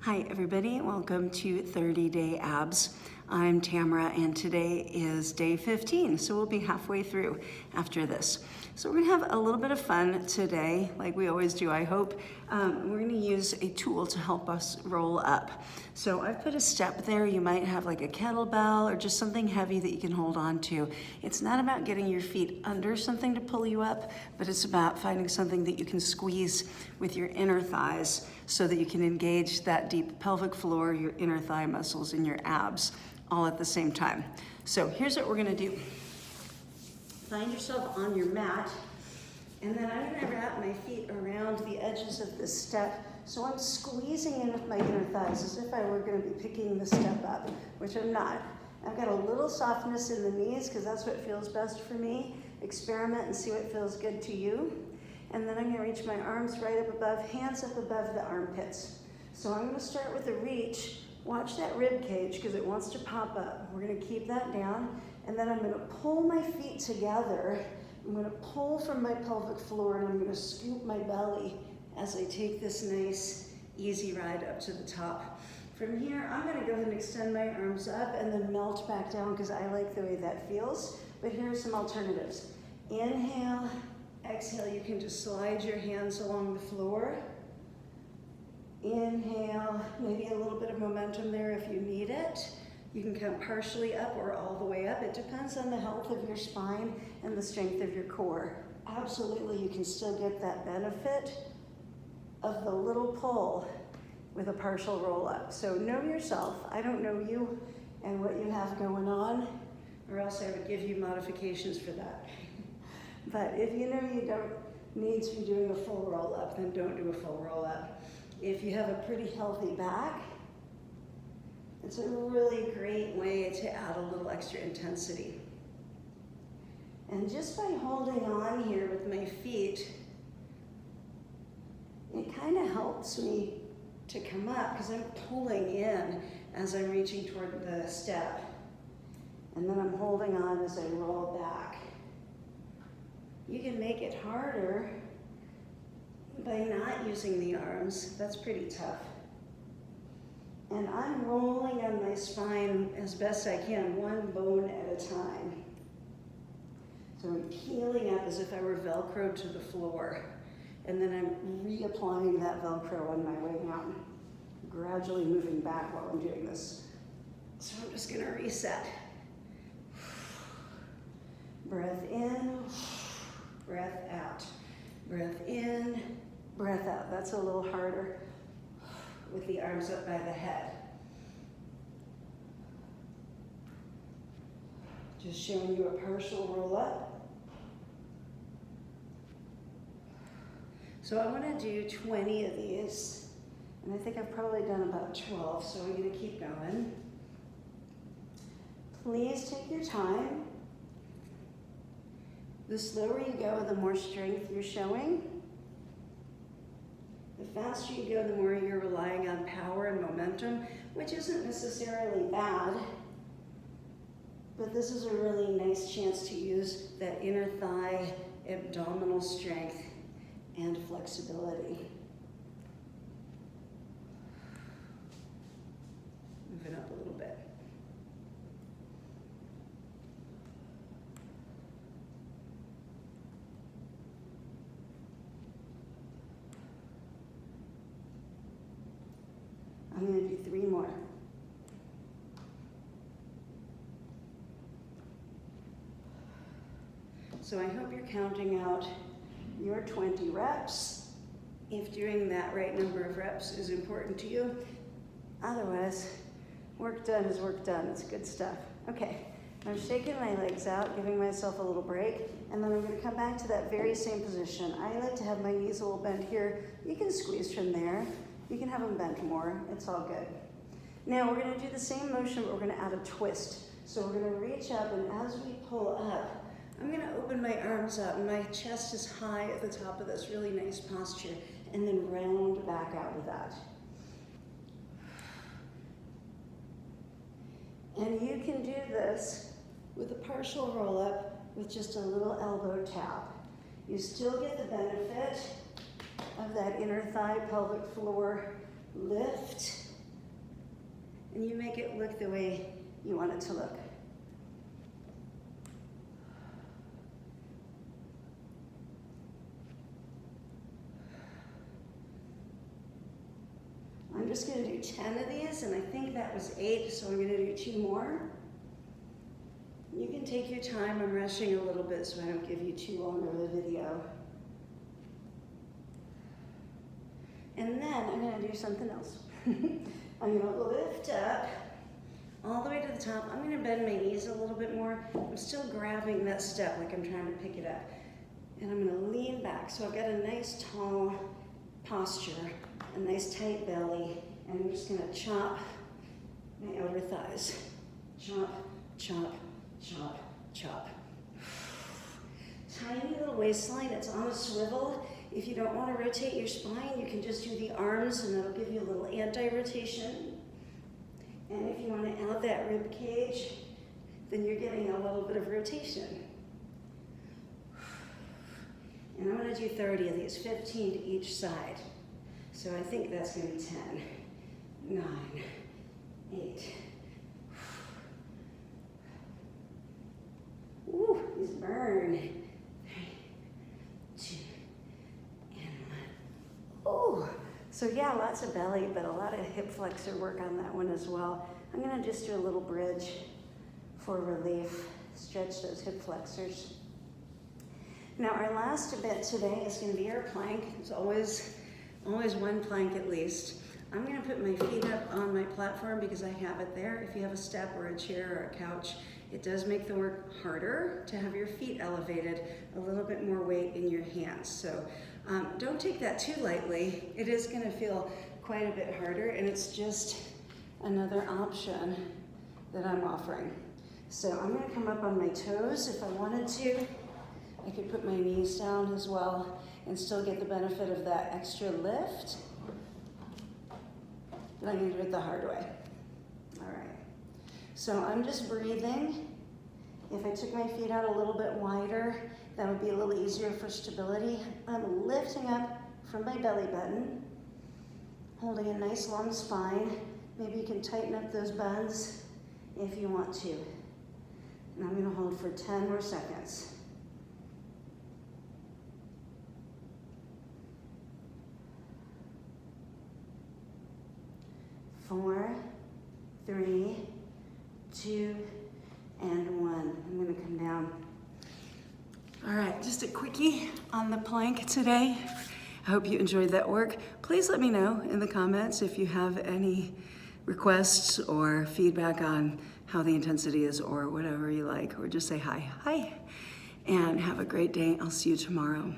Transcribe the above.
Hi everybody, welcome to 30 Day Abs. I'm Tamara and today is day 15, so we'll be halfway through after this. So we're gonna have a little bit of fun today, like we always do, I hope. We're gonna use a tool to help us roll up. So I've put a step there. You might have like a kettlebell or just something heavy that you can hold on to. It's not about getting your feet under something to pull you up, but it's about finding something that you can squeeze with your inner thighs so that you can engage that deep pelvic floor, your inner thigh muscles, and your abs all at the same time. So here's what we're gonna do. Find yourself on your mat, and then I'm gonna wrap my feet around the edges of this step. So I'm squeezing in with my inner thighs as if I were gonna be picking the step up, which I'm not. I've got a little softness in the knees because that's what feels best for me. Experiment and see what feels good to you. And then I'm gonna reach my arms right up above, hands up above the armpits. So I'm gonna start with a reach. Watch that rib cage because it wants to pop up. We're gonna keep that down. And then I'm gonna pull my feet together. I'm gonna pull from my pelvic floor and I'm gonna scoop my belly as I take this nice, easy ride up to the top. From here, I'm gonna go ahead and extend my arms up and then melt back down because I like the way that feels. But here are some alternatives. Inhale, exhale, you can just slide your hands along the floor. Inhale, maybe a little bit of momentum there if you need it. You can come partially up or all the way up. It depends on the health of your spine and the strength of your core. Absolutely, you can still get that benefit of the little pull with a partial roll up. So know yourself. I don't know you and what you have going on, or else I would give you modifications for that. But if you know you don't need to be doing a full roll up, then don't do a full roll up. If you have a pretty healthy back, it's a really great way to add a little extra intensity. And just by holding on here with my feet, it kind of helps me to come up because I'm pulling in as I'm reaching toward the step. And then I'm holding on as I roll back. You can make it harder by not using the arms. That's pretty tough. And I'm rolling on my spine as best I can, one bone at a time. So I'm peeling up as if I were Velcroed to the floor. And then I'm reapplying that Velcro on my way down, gradually moving back while I'm doing this. So I'm just gonna reset. Breath in, breath out. Breath in, breath out. That's a little harder with the arms up by the head. Just showing you a partial roll up. So I want to do 20 of these, and I think I've probably done about 12, so I'm going to keep going. Please take your time. The slower you go, the more strength you're showing. The faster you go, the more you're relying on power and momentum, which isn't necessarily bad, but this is a really nice chance to use that inner thigh abdominal strength and flexibility. Move it up a little bit. I'm going to do 3 more. So I hope you're counting out your 20 reps, if doing that right number of reps is important to you. Otherwise, work done is work done. It's good stuff. Okay, I'm shaking my legs out, giving myself a little break, and then I'm going to come back to that very same position. I like to have my knees a little bent here. You can squeeze from there. You can have them bent more, it's all good. Now we're gonna do the same motion, but we're gonna add a twist. So we're gonna reach up, and as we pull up, I'm gonna open my arms up, and my chest is high at the top of this really nice posture, and then round back out with that. And you can do this with a partial roll up with just a little elbow tap. You still get the benefit of that inner thigh pelvic floor lift and you make it look the way you want it to look. I'm just going to do 10 of these, and I think that was 8, so I'm going to do 2 more. You can take your time. I'm rushing a little bit so I don't give you too long of a video. And then I'm going to do something else. I'm going to lift up all the way to the top. I'm going to bend my knees a little bit more. I'm still grabbing that step like I'm trying to pick it up. And I'm going to lean back. So I've got a nice tall posture, a nice tight belly, and I'm just going to chop my outer thighs. Chop, chop, chop, chop. Tiny little waistline, it's on a swivel. If you don't want to rotate your spine, you can just do the arms and that'll give you a little anti-rotation. And if you want to add that rib cage, then you're getting a little bit of rotation. And I'm going to do 30 of these, 15 to each side. So I think that's going to be 10, 9, 8. Ooh, these burn. 3, 2, and 1. Ooh, so yeah, lots of belly, but a lot of hip flexor work on that one as well. I'm going to just do a little bridge for relief. Stretch those hip flexors. Now our last bit today is going to be our plank. It's always one plank at least. I'm going to put my feet up on my platform because I have it there. If you have a step or a chair or a couch, it does make the work harder to have your feet elevated, a little bit more weight in your hands. So don't take that too lightly. It is going to feel quite a bit harder, and it's just another option that I'm offering. So I'm going to come up on my toes if I wanted to. I could put my knees down as well and still get the benefit of that extra lift. But I'm going to do it the hard way. All right. So I'm just breathing. If I took my feet out a little bit wider, that would be a little easier for stability. I'm lifting up from my belly button, holding a nice long spine. Maybe you can tighten up those buns if you want to. And I'm going to hold for 10 more seconds. 4, 3, 2, and 1. I'm going to come down. All right, just a quickie on the plank today. I hope you enjoyed that work. Please let me know in the comments if you have any requests or feedback on how the intensity is or whatever you like, or just say hi. Hi, and have a great day. I'll see you tomorrow.